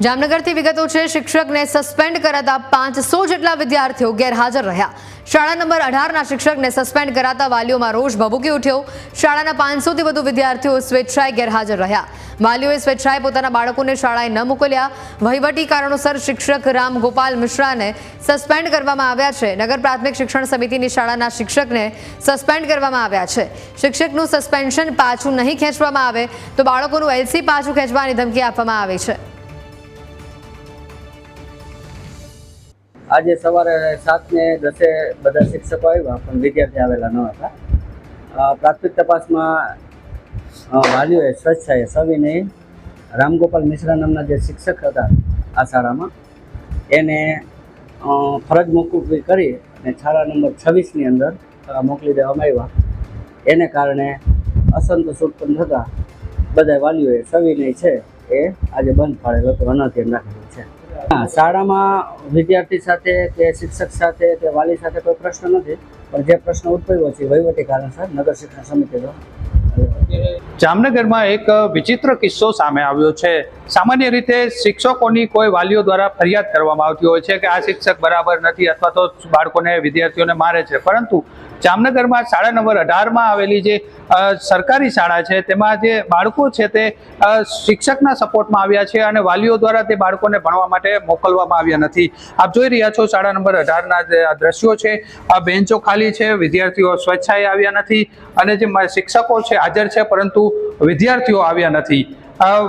જામનગરથી વિગતો છે। શિક્ષકને સસ્પેન્ડ કરાતા 500 જેટલા વિદ્યાર્થીઓ ગેરહાજર રહ્યા। શાળા નંબર 18ના શિક્ષકને સસ્પેન્ડ કરાતા વાલીઓમાં રોષ ભભૂકી ઉઠ્યો। શાળાના 500થી વધુ વિદ્યાર્થીઓ સ્વેચ્છાએ ગેરહાજર રહ્યા। વાલીઓએ સ્વેચ્છાએ પોતાના બાળકોને શાળાએ ન મોકલ્યા। વહીવટી કારણોસર શિક્ષક રામ ગોપાલ મિશ્રાને સસ્પેન્ડ કરવામાં આવ્યા છે। નગર પ્રાથમિક શિક્ષણ સમિતિની શાળાના શિક્ષકને સસ્પેન્ડ કરવામાં આવ્યા છે। શિક્ષકનું સસ્પેન્શન પાછું નહીં ખેંચવામાં આવે તો બાળકોનું એલસી પાછું ખેંચવાની ધમકી આપવામાં આવી છે। આજે સવારે 7:10 બધા શિક્ષકો આવ્યા પણ વિદ્યાર્થી આવેલા ન હતા। પ્રાથમિક તપાસમાં વાલીઓએ સ્વેચ્છાએ સવિનય રામગોપાલ મિશ્રા નામના જે શિક્ષક હતા આ શાળામાં એને ફરજ મોકૂફી કરી અને શાળા નંબર 26ની અંદર મોકલી દેવામાં આવ્યા। એને કારણે અસંતોષ ઉત્પન્ન થતાં બધા વાલીઓએ સવિનય છે એ આજે બંધ પાડેલો તો અનધ્યાન રાખેલું છે। શાળામાં વિદ્યાર્થી સાથે કે શિક્ષક સાથે કે વાલી સાથે કોઈ પ્રશ્ન નથી, પણ જે પ્રશ્ન ઉદ્ભવ્યો છે વહીવટી કારણસર નગર શિક્ષણ સમિતિ દ્વારા। જામનગરમાં એક વિચિત્ર કિસ્સો સામે આવ્યો છે। સામાન્ય રીતે શિક્ષકોની કોઈ વાલીઓ દ્વારા ફરિયાદ કરવામાં આવતી હોય છે કે આ શિક્ષક બરાબર નથી અથવા તો બાળકોને વિદ્યાર્થીઓને મારે છે, પરંતુ જામનગરમાં શાળા નંબર 18માં આવેલી જે સરકારી શાળા છે તેમાં જે બાળકો છે તે શિક્ષકના સપોર્ટમાં આવ્યા છે અને વાલીઓ દ્વારા તે બાળકોને ભણવા માટે મોકલવામાં આવ્યા નથી। આપ જોઈ રહ્યા છો શાળા નંબર 18ના જે આ દ્રશ્યો છે, આ બેન્ચો ખાલી છે, વિદ્યાર્થીઓ સ્વેચ્છાએ આવ્યા નથી અને જે શિક્ષકો છે હાજર છે પરંતુ વિદ્યાર્થીઓ આવ્યા નથી।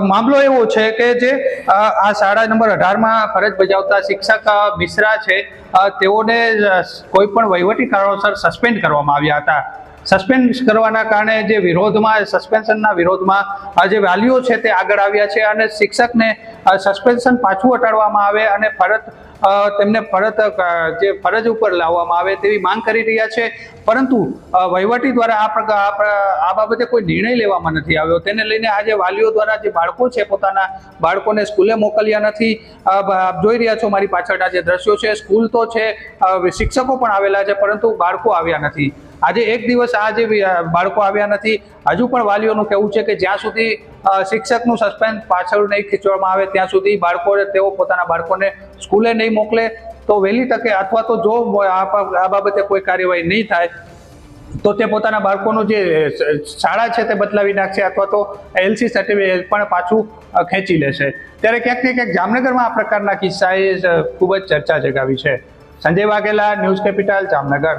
મામલો એવો છે કે જે આ શાળા નંબર 18માં ફરજ બજાવતા શિક્ષક મિશ્રા છે તેઓને કોઈ પણ વહીવટી કારણોસર સસ્પેન્ડ કરવામાં આવ્યા હતા। સસ્પેન્ડ કરવાના કારણે જે વિરોધમાં સસ્પેન્શનના વિરોધમાં જે વાલીઓ છે તે આગળ આવ્યા છે અને શિક્ષકને સસ્પેન્શન પાછું હટાડવામાં આવે અને તેમને જે ફરજ ઉપર લાવવામાં આવે તેવી માંગ કરી રહ્યા છે, પરંતુ વહીવટી દ્વારા આ બાબતે કોઈ નિર્ણય લેવામાં નથી આવ્યો। તેને લઈને આજે વાલીઓ દ્વારા જે બાળકો છે પોતાના બાળકોને સ્કૂલે મોકલ્યા નથી। આપ જોઈ રહ્યા છો મારી પાછળના જે દ્રશ્યો છે, સ્કૂલ તો છે, શિક્ષકો પણ આવેલા છે પરંતુ બાળકો આવ્યા નથી। આજે એક દિવસ આ જે બાળકો આવ્યા નથી, હજુ પણ વાલીઓનું કહેવું છે કે જ્યાં સુધી શિક્ષકનું સસ્પેન્ડ પાછળ નહીં ખીચવામાં આવે ત્યાં સુધી તેઓ પોતાના બાળકોને સ્કૂલે નહીં મોકલે તો વહેલી તકે અથવા તો જો આ બાબતે કોઈ કાર્યવાહી નહીં થાય તો તે પોતાના બાળકોનું જે શાળા છે તે બદલાવી નાખશે અથવા તો એલસી સર્ટિફિકેટ પણ પાછું ખેંચી લેશે। ત્યારે ક્યાંક ને ક્યાંક જામનગરમાં આ પ્રકારના કિસ્સાએ ખૂબ જ ચર્ચા જગાવી છે। Sanjay Vaghela, news capital, Jamnagar.